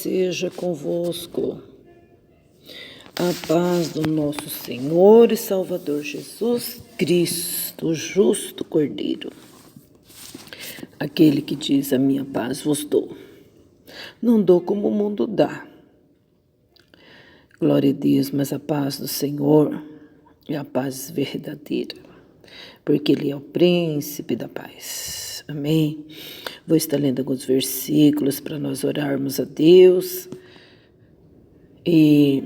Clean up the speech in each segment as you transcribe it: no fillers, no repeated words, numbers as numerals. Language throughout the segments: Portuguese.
seja convosco. A paz do nosso Senhor e Salvador Jesus Cristo, o justo Cordeiro. Aquele que diz: a minha paz vos dou. Não dou como o mundo dá. Glória a Deus, mas a paz do Senhor é a paz verdadeira, porque Ele é o príncipe da paz. Amém? Vou estar lendo alguns versículos para nós orarmos a Deus e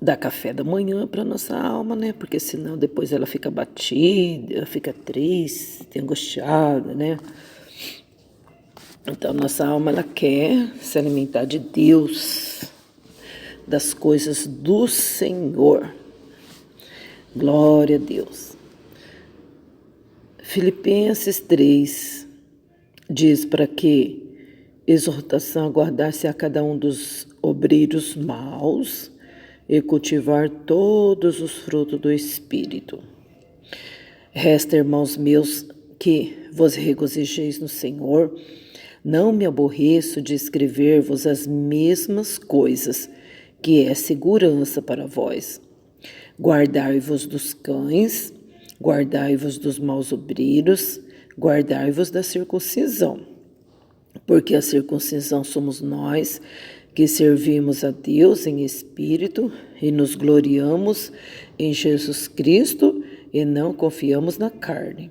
dar café da manhã para nossa alma, né? Porque senão depois ela fica batida, fica triste, angustiada, né? Então nossa alma ela quer se alimentar de Deus, das coisas do Senhor. Glória a Deus. Filipenses 3 diz para que exortação aguardar-se a cada um dos obreiros maus e cultivar todos os frutos do Espírito. Resta, irmãos meus, que vos regozijeis no Senhor. Não me aborreço de escrever-vos as mesmas coisas, que é segurança para vós. Guardai-vos dos cães, guardai-vos dos maus obreiros, guardai-vos da circuncisão. Porque a circuncisão somos nós, que servimos a Deus em espírito e nos gloriamos em Jesus Cristo e não confiamos na carne.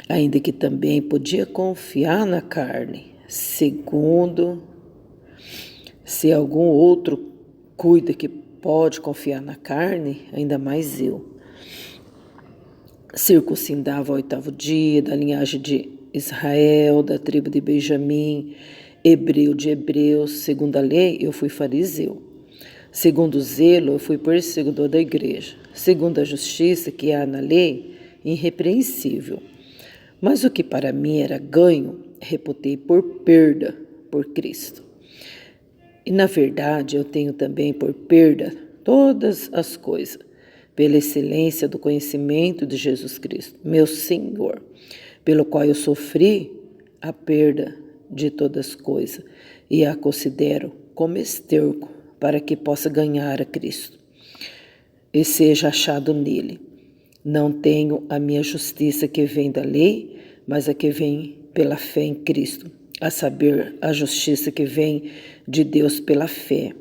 Ainda que também podia confiar na carne, segundo se algum outro cuida que pode confiar na carne, ainda mais eu. Circuncidava ao 8º dia, da linhagem de Israel, da tribo de Benjamim, hebreu de hebreus. Segundo a lei, eu fui fariseu. Segundo o zelo, eu fui perseguidor da igreja. Segundo a justiça que há na lei, irrepreensível. Mas o que para mim era ganho, reputei por perda por Cristo. E na verdade eu tenho também por perda todas as coisas, pela excelência do conhecimento de Jesus Cristo, meu Senhor, pelo qual eu sofri a perda de todas as coisas e a considero como esterco para que possa ganhar a Cristo e seja achado nele. Não tenho a minha justiça que vem da lei, mas a que vem pela fé em Cristo, a saber, a justiça que vem de Deus pela fé,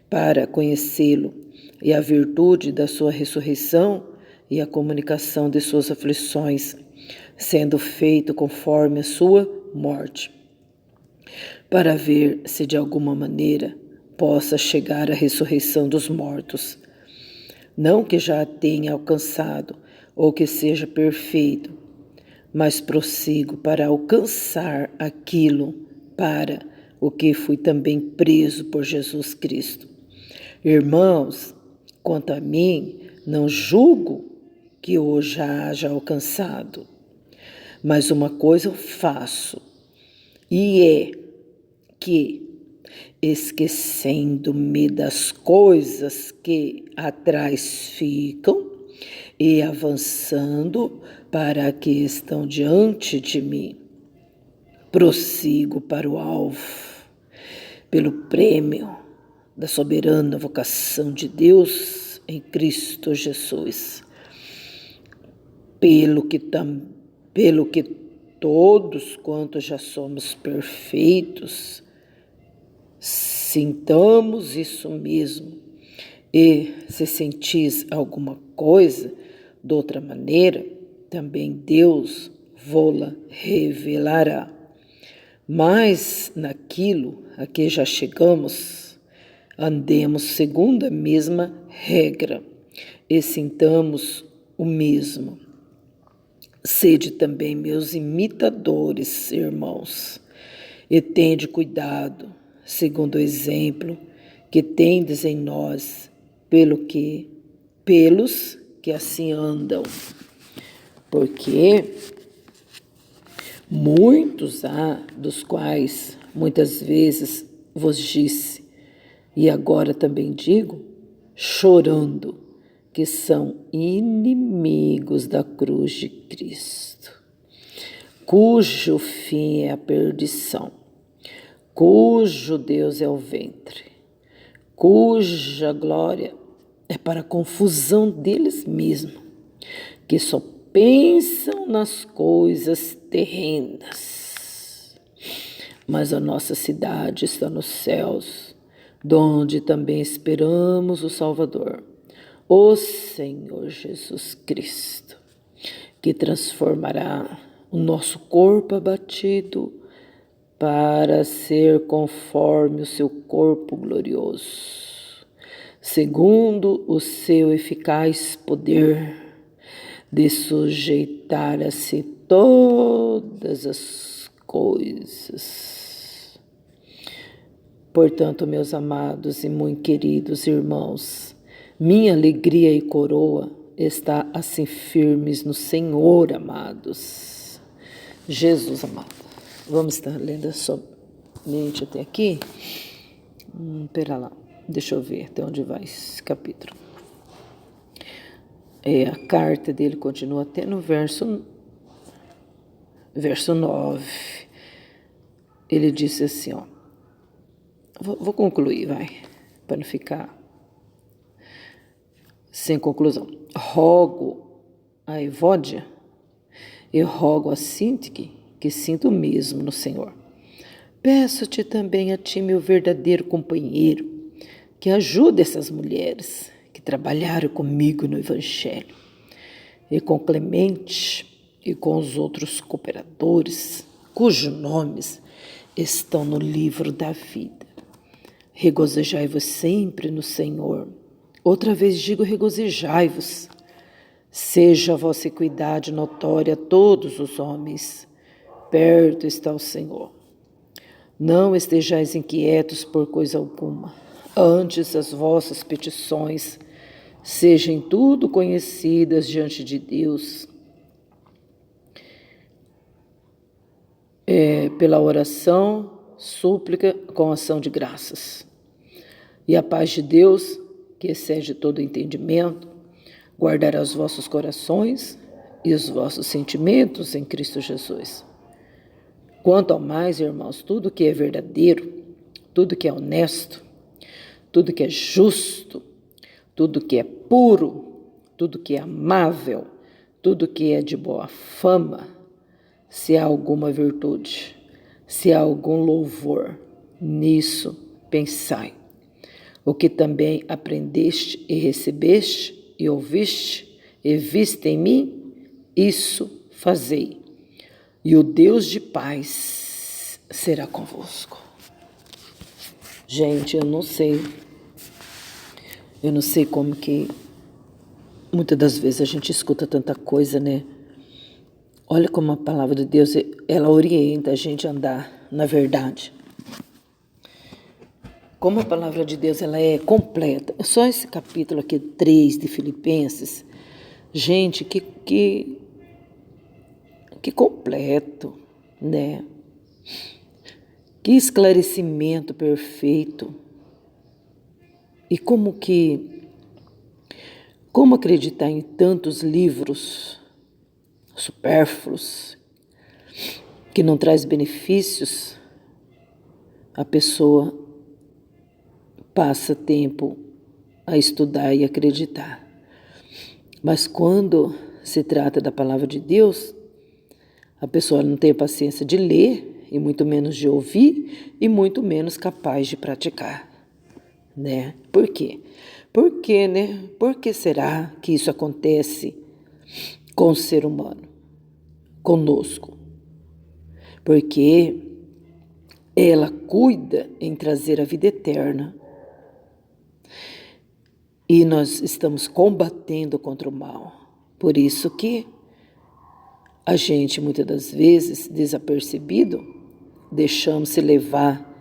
para conhecê-lo e a virtude da sua ressurreição e a comunicação de suas aflições, sendo feito conforme a sua morte, para ver se de alguma maneira possa chegar à ressurreição dos mortos. Não que já a tenha alcançado ou que seja perfeito, mas prossigo para alcançar aquilo para o que fui também preso por Jesus Cristo. Irmãos, quanto a mim, não julgo que eu já haja alcançado, mas uma coisa eu faço, e é que, esquecendo-me das coisas que atrás ficam e avançando para a que estão diante de mim, prossigo para o alvo, pelo prêmio da soberana vocação de Deus em Cristo Jesus, pelo que todos quantos já somos perfeitos, sintamos isso mesmo, e se sentis alguma coisa de outra maneira, também Deus vô-la revelará. Mas naquilo a que já chegamos, andemos segundo a mesma regra e sintamos o mesmo. Sede também meus imitadores, irmãos, e tende cuidado, segundo o exemplo que tendes em nós, pelos que assim andam. Porque muitos há, dos quais muitas vezes vos disse, e agora também digo, chorando, que são inimigos da cruz de Cristo, cujo fim é a perdição, cujo Deus é o ventre, cuja glória é para a confusão deles mesmos, que só pensam nas coisas terrenas. Mas a nossa cidade está nos céus, donde também esperamos o Salvador, o Senhor Jesus Cristo, que transformará o nosso corpo abatido para ser conforme o seu corpo glorioso, segundo o seu eficaz poder de sujeitar a si todas as coisas. Portanto, meus amados e muito queridos irmãos, minha alegria e coroa está assim firmes no Senhor, amados. Jesus amado. Vamos estar lendo somente até aqui? Pera lá, deixa eu ver até onde vai esse capítulo. A carta dele continua até no verso 9. Ele disse assim, ó. Vou concluir, vai, para não ficar sem conclusão. Rogo a Evódia, eu rogo a Sintique, que sinto mesmo no Senhor. Peço-te também a ti, meu verdadeiro companheiro, que ajude essas mulheres que trabalharam comigo no Evangelho, e com Clemente e com os outros cooperadores, cujos nomes estão no livro da vida. Regozijai-vos sempre no Senhor. Outra vez digo, regozijai-vos. Seja a vossa equidade notória a todos os homens. Perto está o Senhor. Não estejais inquietos por coisa alguma. Antes as vossas petições sejam tudo conhecidas diante de Deus. Pela oração, súplica com ação de graças. E a paz de Deus, que excede todo entendimento, guardará os vossos corações e os vossos sentimentos em Cristo Jesus. Quanto ao mais, irmãos, tudo que é verdadeiro, tudo que é honesto, tudo que é justo, tudo que é puro, tudo que é amável, tudo que é de boa fama, se há alguma virtude, se há algum louvor, nisso pensai. O que também aprendeste e recebeste e ouviste e viste em mim, isso fazei. E o Deus de paz será convosco. Gente, eu não sei como que muitas das vezes a gente escuta tanta coisa, né? Olha como a palavra de Deus, ela orienta a gente a andar na verdade. Como a palavra de Deus ela é completa. Só esse capítulo aqui, 3 de Filipenses, gente, que completo, né? Que esclarecimento perfeito. E como acreditar em tantos livros supérfluos que não traz benefícios, a pessoa passa tempo a estudar e acreditar. Mas quando se trata da palavra de Deus, a pessoa não tem paciência de ler, e muito menos de ouvir, e muito menos capaz de praticar, né? Por quê? Por quê, né? Por que será que isso acontece com o ser humano, conosco? Porque ela cuida em trazer a vida eterna. E nós estamos combatendo contra o mal. Por isso que a gente, muitas das vezes, desapercebido, deixamos-se levar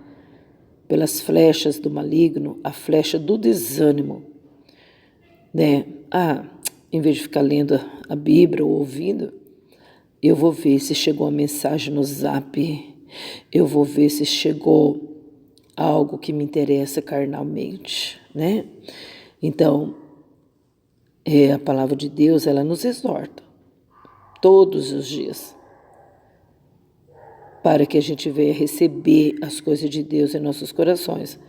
pelas flechas do maligno, a flecha do desânimo, né? Em vez de ficar lendo a Bíblia ou ouvindo, eu vou ver se chegou uma mensagem no Zap, eu vou ver se chegou algo que me interessa carnalmente, né? Então, a palavra de Deus, ela nos exorta todos os dias para que a gente venha receber as coisas de Deus em nossos corações.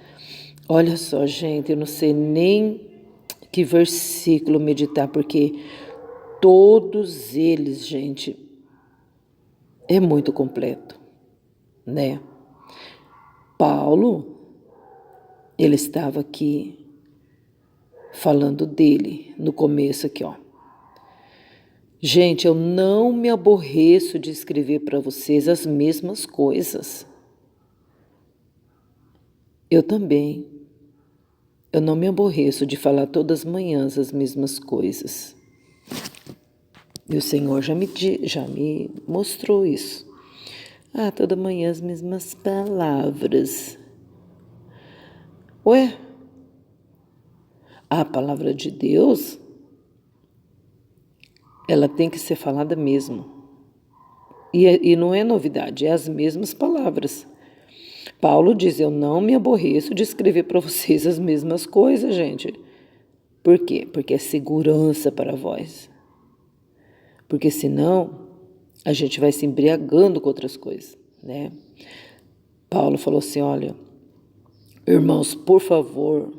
Olha só, gente, eu não sei nem que versículo meditar, porque todos eles, gente, é muito completo, né? Paulo, ele estava aqui falando dele no começo aqui, ó. Gente, eu não me aborreço de escrever para vocês as mesmas coisas. Eu também. Eu não me aborreço de falar todas as manhãs as mesmas coisas. E o Senhor já me mostrou isso. Toda manhã as mesmas palavras. Ué, a palavra de Deus, ela tem que ser falada mesmo. E não é novidade, é as mesmas palavras. Paulo diz, eu não me aborreço de escrever para vocês as mesmas coisas, gente. Por quê? Porque é segurança para vós. Porque senão a gente vai se embriagando com outras coisas, né? Paulo falou assim, olha, irmãos, por favor,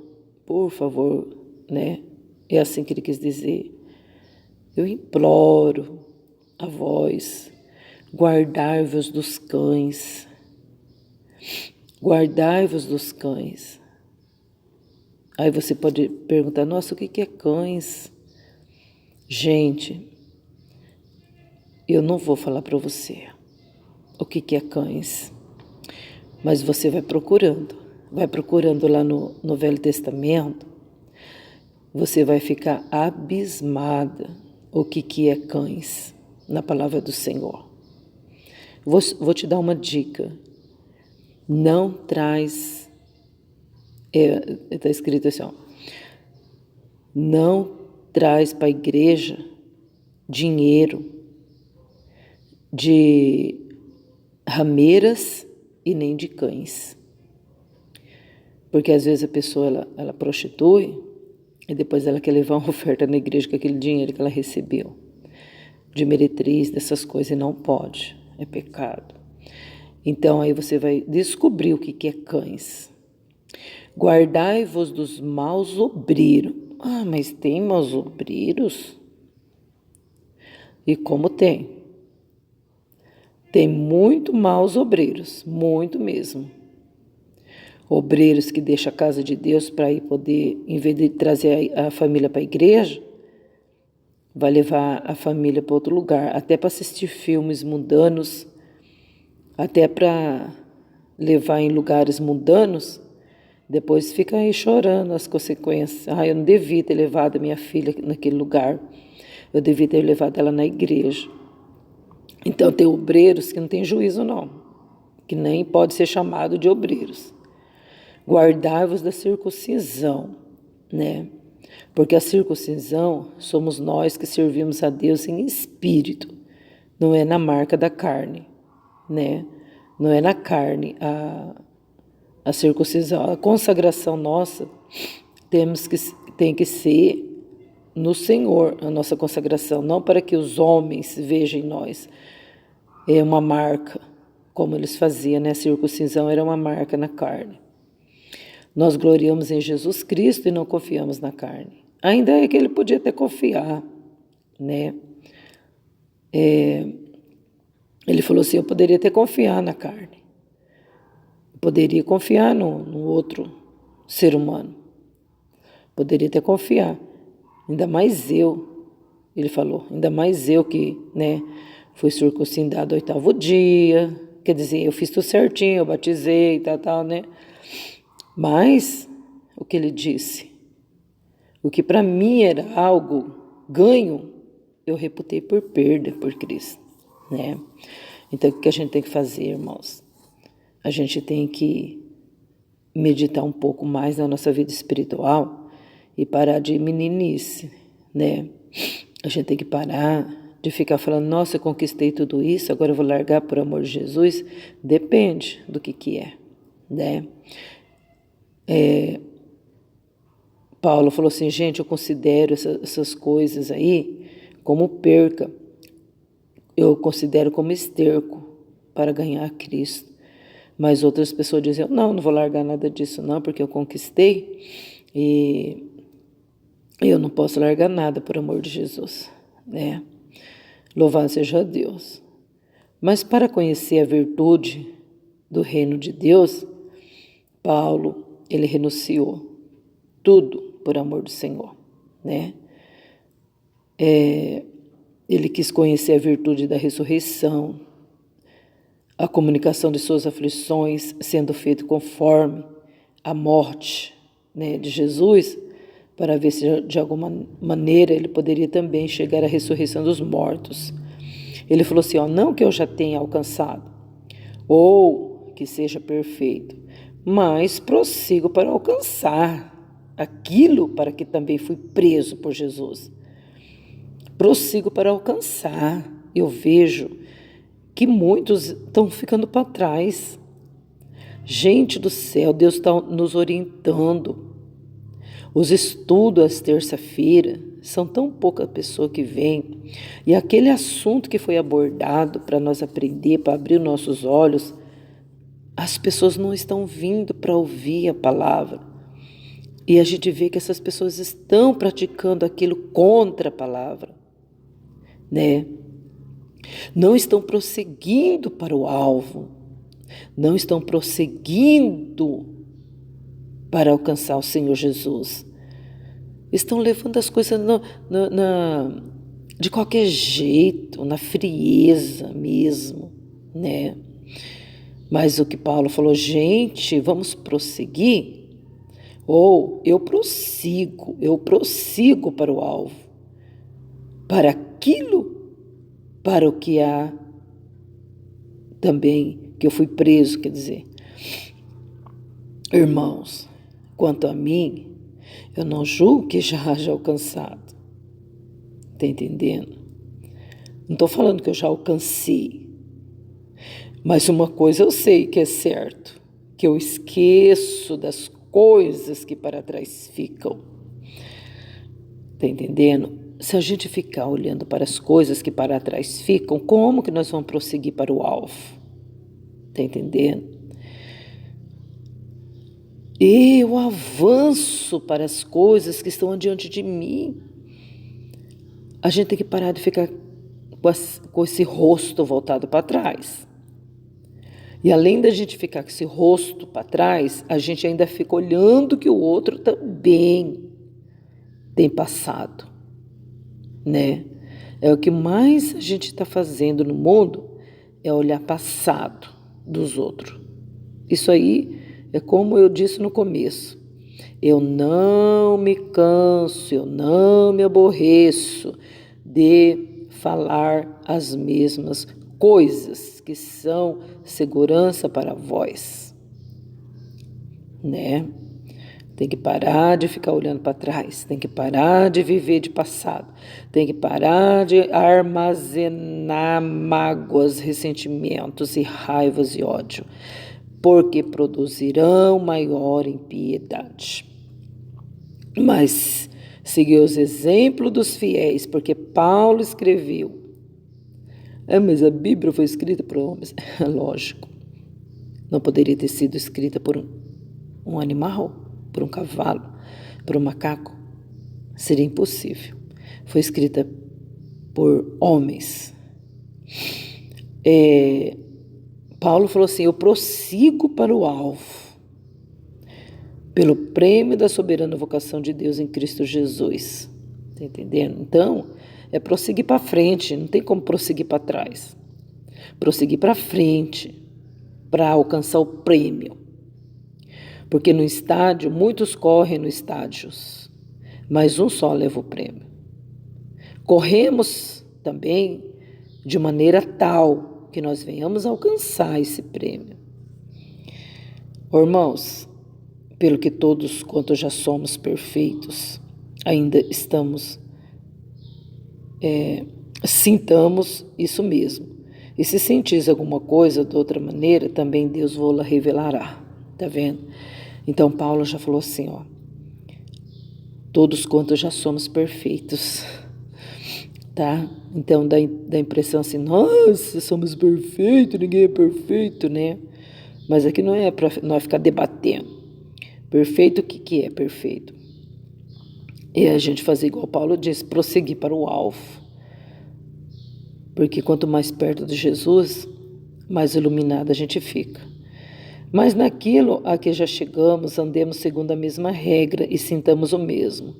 né? É assim que ele quis dizer. Eu imploro a vós, guardai-vos dos cães. Guardai-vos dos cães. Aí você pode perguntar, nossa, o que é cães? Gente, eu não vou falar para você o que é cães, mas você vai procurando lá no Velho Testamento, você vai ficar abismada o que é cães na palavra do Senhor. Vou te dar uma dica. Não traz, está escrito assim, ó, não traz para a igreja dinheiro de rameiras e nem de cães. Porque às vezes a pessoa ela prostitui e depois ela quer levar uma oferta na igreja com aquele dinheiro que ela recebeu. De meretriz, dessas coisas, e não pode, é pecado. Então aí você vai descobrir o que é cães. Guardai-vos dos maus obreiros. Mas tem maus obreiros? E como tem? Tem muito maus obreiros, muito mesmo. Obreiros que deixam a casa de Deus para ir poder, em vez de trazer a família para a igreja, vai levar a família para outro lugar, até para assistir filmes mundanos, até para levar em lugares mundanos, depois fica aí chorando as consequências. Eu não devia ter levado a minha filha naquele lugar, eu devia ter levado ela na igreja. Então tem obreiros que não tem juízo não, que nem pode ser chamado de obreiros. Guardai-vos da circuncisão, né? Porque a circuncisão somos nós que servimos a Deus em espírito, não é na marca da carne, né? Não é na carne a circuncisão. A consagração nossa tem que ser no Senhor, a nossa consagração, não para que os homens vejam em nós. É uma marca, como eles faziam, né? A circuncisão era uma marca na carne. Nós gloriamos em Jesus Cristo e não confiamos na carne. Ainda é que ele podia até confiar, né? Ele falou assim, eu poderia até confiar na carne. Eu poderia confiar no outro ser humano. Poderia até confiar. Ainda mais eu, ele falou, ainda mais eu que, né, fui circuncidado ao 8º dia. Quer dizer, eu fiz tudo certinho, eu batizei e tal, né? Mas, o que ele disse, o que para mim era algo ganho, eu reputei por perda por Cristo, né? Então, o que a gente tem que fazer, irmãos? A gente tem que meditar um pouco mais na nossa vida espiritual e parar de meninice, né? A gente tem que parar de ficar falando, nossa, eu conquistei tudo isso, agora eu vou largar por amor de Jesus. Depende do que é, né? Paulo falou assim, gente, eu considero essas coisas aí como perca. Eu considero como esterco para ganhar Cristo. Mas outras pessoas diziam, não vou largar nada disso não, porque eu conquistei e eu não posso largar nada por amor de Jesus, né? Louvado seja Deus. Mas para conhecer a virtude do reino de Deus, Paulo, ele renunciou tudo por amor do Senhor, né? Ele quis conhecer a virtude da ressurreição, a comunicação de suas aflições sendo feito conforme a morte, né, de Jesus, para ver se de alguma maneira ele poderia também chegar à ressurreição dos mortos. Ele falou assim, não que eu já tenha alcançado, ou que seja perfeito, mas prossigo para alcançar aquilo para que também fui preso por Jesus. Prossigo para alcançar. Eu vejo que muitos estão ficando para trás. Gente do céu, Deus está nos orientando. Os estudos às terça-feira são tão pouca pessoa que vem. E aquele assunto que foi abordado para nós aprender, para abrir nossos olhos, as pessoas não estão vindo para ouvir a palavra. E a gente vê que essas pessoas estão praticando aquilo contra a palavra, né? Não estão prosseguindo para o alvo, não estão prosseguindo para alcançar o Senhor Jesus. Estão levando as coisas de qualquer jeito, na frieza mesmo, né? Mas o que Paulo falou, gente, vamos prosseguir? Ou eu prossigo para o alvo, para aquilo para o que há também, que eu fui preso, quer dizer. Irmãos, quanto a mim, eu não julgo que já haja alcançado. Está entendendo? Não estou falando que eu já alcancei. Mas uma coisa eu sei que é certo, que eu esqueço das coisas que para trás ficam. Está entendendo? Se a gente ficar olhando para as coisas que para trás ficam, como que nós vamos prosseguir para o alvo? Está entendendo? Eu avanço para as coisas que estão diante de mim. A gente tem que parar de ficar com esse rosto voltado para trás. E além da gente ficar com esse rosto para trás, a gente ainda fica olhando que o outro também tem passado, né? É o que mais a gente está fazendo no mundo, é olhar passado dos outros. Isso aí é como eu disse no começo. Eu não me canso, eu não me aborreço de falar as mesmas coisas que são segurança para vós, né? Tem que parar de ficar olhando para trás, tem que parar de viver de passado, tem que parar de armazenar mágoas, ressentimentos e raivas e ódio, porque produzirão maior impiedade. Mas seguir os exemplos dos fiéis, porque Paulo escreveu. Mas a Bíblia foi escrita por homens. Lógico, não poderia ter sido escrita por um animal, por um cavalo, por um macaco. Seria impossível. Foi escrita por homens. Paulo falou assim, eu prossigo para o alvo, pelo prêmio da soberana vocação de Deus em Cristo Jesus. Está entendendo? Então, é prosseguir para frente, não tem como prosseguir para trás. Prosseguir para frente, para alcançar o prêmio. Porque no estádio, muitos correm no estádio, mas um só leva o prêmio. Corremos também de maneira tal que nós venhamos alcançar esse prêmio. Irmãos, pelo que todos quanto já somos perfeitos, ainda estamos, sintamos isso mesmo. E se sentis alguma coisa de outra maneira, também Deus vos revelará. Tá vendo? Então Paulo já falou assim, todos quantos já somos perfeitos, tá? Então dá impressão assim, nossa, somos perfeitos, ninguém é perfeito, né? Mas aqui não é para nós ficar debatendo. Perfeito, o que que é perfeito? É a gente fazer igual Paulo diz, prosseguir para o alvo. Porque quanto mais perto de Jesus, mais iluminado a gente fica. Mas naquilo a que já chegamos, andemos segundo a mesma regra e sintamos o mesmo.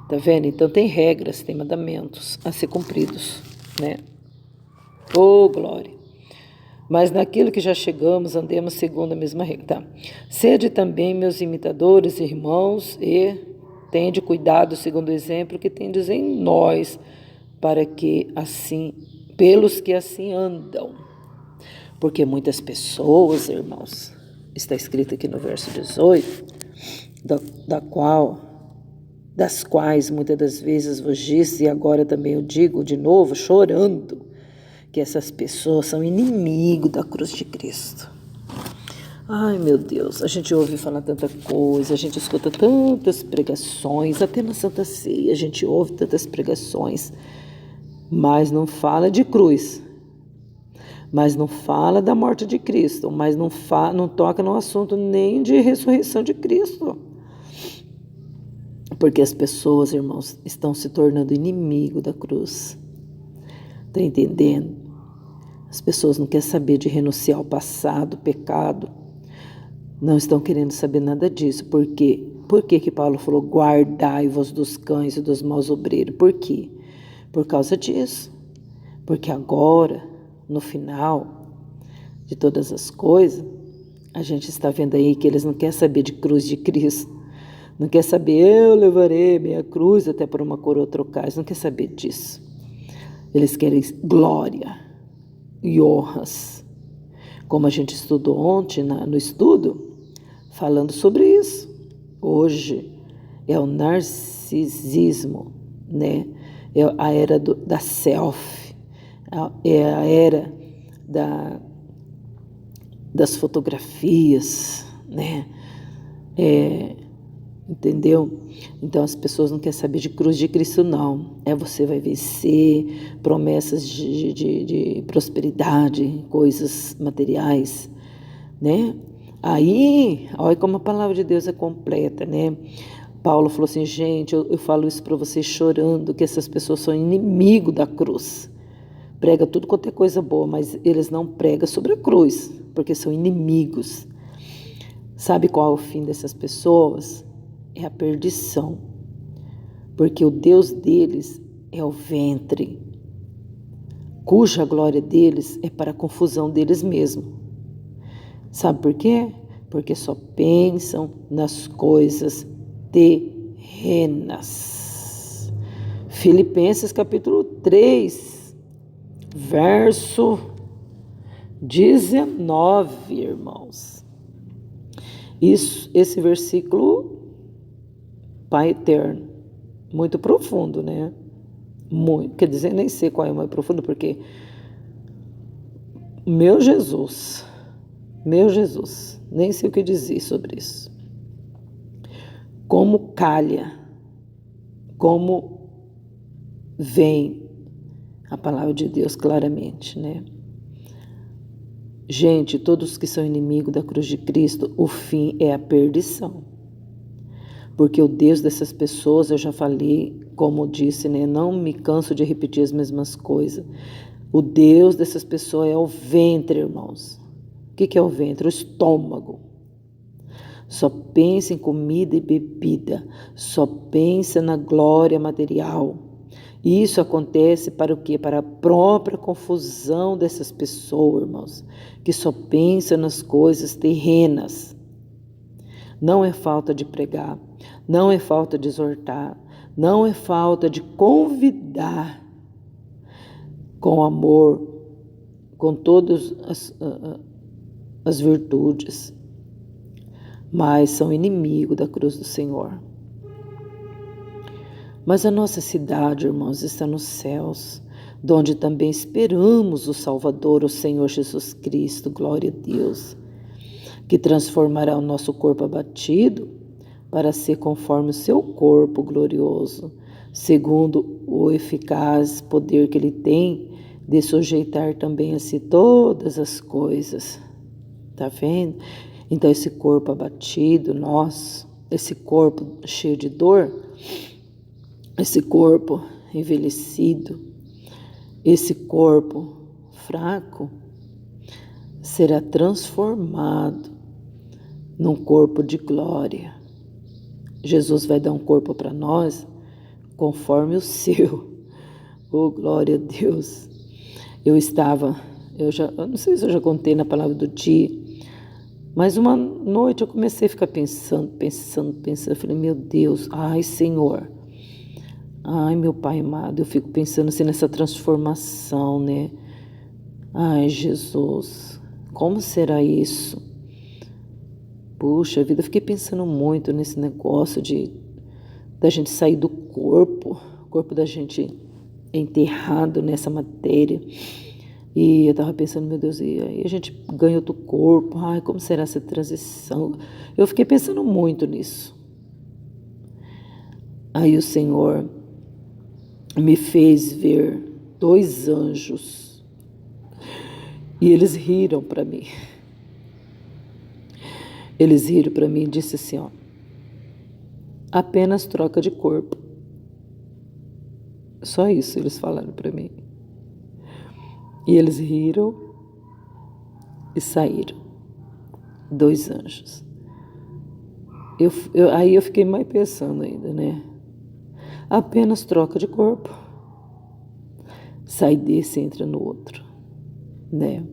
Tá vendo? Então tem regras, tem mandamentos a ser cumpridos, né? Oh, glória! Mas naquilo que já chegamos, andemos segundo a mesma regra. Tá? Sede também meus imitadores, irmãos, e tende cuidado segundo o exemplo que tendes em nós, para que assim, pelos que assim andam. Porque muitas pessoas, irmãos, está escrito aqui no verso 18, das quais muitas das vezes vos disse, e agora também eu digo de novo, chorando, que essas pessoas são inimigos da cruz de Cristo. Ai, meu Deus, a gente ouve falar tanta coisa, a gente escuta tantas pregações, até na Santa Ceia a gente ouve tantas pregações, mas não fala de cruz, mas não fala da morte de Cristo, mas não toca no assunto nem de ressurreição de Cristo. Porque as pessoas, irmãos, estão se tornando inimigo da cruz. Está entendendo? As pessoas não querem saber de renunciar ao passado, pecado. Não estão querendo saber nada disso. Por quê? Por que Paulo falou, guardai-vos dos cães e dos maus obreiros? Por quê? Por causa disso. Porque agora, no final de todas as coisas, a gente está vendo aí que eles não querem saber de cruz de Cristo. Não quer saber, eu levarei minha cruz até por uma coroa trocar. Eles não querem saber disso. Eles querem glória e honras. Como a gente estudou ontem no estudo, falando sobre isso. Hoje é o narcisismo, né? É a era da selfie, é a era das fotografias, né? Entendeu? Então as pessoas não querem saber de cruz de Cristo, não. Você vai vencer, promessas de prosperidade, coisas materiais, né? Aí, olha como a palavra de Deus é completa, né? Paulo falou assim, gente, eu falo isso para vocês chorando, que essas pessoas são inimigos da cruz. Prega tudo quanto é coisa boa, mas eles não pregam sobre a cruz, porque são inimigos. Sabe qual é o fim dessas pessoas? É a perdição, porque o Deus deles é o ventre, cuja glória deles é para a confusão deles mesmos. Sabe por quê? Porque só pensam nas coisas terrenas. Filipenses capítulo 3, verso 19, irmãos. Esse versículo, Pai eterno, muito profundo, né? Muito, quer dizer, nem sei qual é o mais profundo, porque meu Jesus, nem sei o que dizer sobre isso. Como calha, como vem a palavra de Deus claramente, né? Gente, todos que são inimigos da cruz de Cristo, o fim é a perdição. Porque o Deus dessas pessoas, eu já falei, como disse, né? Não me canso de repetir as mesmas coisas. O Deus dessas pessoas é o ventre, irmãos. O que é o ventre? O estômago. Só pensa em comida e bebida. Só pensa na glória material. Isso acontece para o quê? Para a própria confusão dessas pessoas, irmãos, que só pensam nas coisas terrenas. Não é falta de pregar, não é falta de exortar, não é falta de convidar com amor, com todas as virtudes, mas são inimigos da cruz do Senhor. Mas a nossa cidade, irmãos, está nos céus, donde também esperamos o Salvador, o Senhor Jesus Cristo, glória a Deus, que transformará o nosso corpo abatido para ser conforme o seu corpo glorioso, segundo o eficaz poder que ele tem de sujeitar também a si todas as coisas. Tá vendo? Então esse corpo abatido, esse corpo cheio de dor, esse corpo envelhecido, esse corpo fraco, será transformado num corpo de glória. Jesus vai dar um corpo para nós conforme o seu. Oh, glória a Deus. Eu não sei se eu já contei na palavra do dia, mas uma noite eu comecei a ficar pensando. Eu falei, meu Deus, ai Senhor, ai meu Pai amado, eu fico pensando assim nessa transformação, né? Ai Jesus, como será isso? Puxa vida, eu fiquei pensando muito nesse negócio da gente sair do corpo, o corpo da gente é enterrado nessa matéria. E eu estava pensando, meu Deus, e aí a gente ganha outro corpo, ai, como será essa transição? Eu fiquei pensando muito nisso. Aí o Senhor me fez ver 2 anjos e eles riram para mim. Eles riram para mim e disse assim, ó, apenas troca de corpo. Só isso eles falaram para mim. E eles riram e saíram. 2 anjos. Aí eu fiquei mais pensando ainda, né? Apenas troca de corpo. Sai desse e entra no outro, né?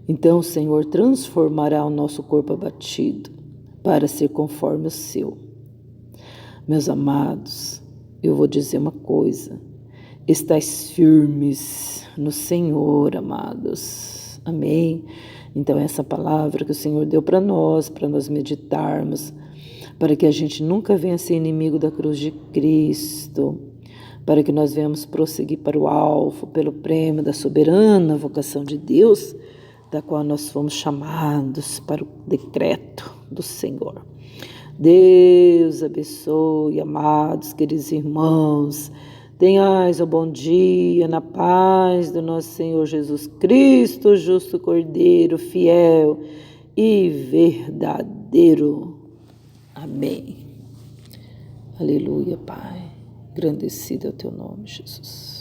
Então o Senhor transformará o nosso corpo abatido para ser conforme o seu. Meus amados, eu vou dizer uma coisa. Estais firmes no Senhor, amados. Amém? Então essa palavra que o Senhor deu para nós meditarmos, para que a gente nunca venha ser inimigo da cruz de Cristo, para que nós venhamos prosseguir para o alvo, pelo prêmio da soberana vocação de Deus, da qual nós fomos chamados para o decreto do Senhor. Deus abençoe, amados, queridos irmãos. Tenhais o bom dia na paz do nosso Senhor Jesus Cristo, justo Cordeiro, fiel e verdadeiro. Amém. Aleluia, Pai. Engrandecido é o teu nome, Jesus.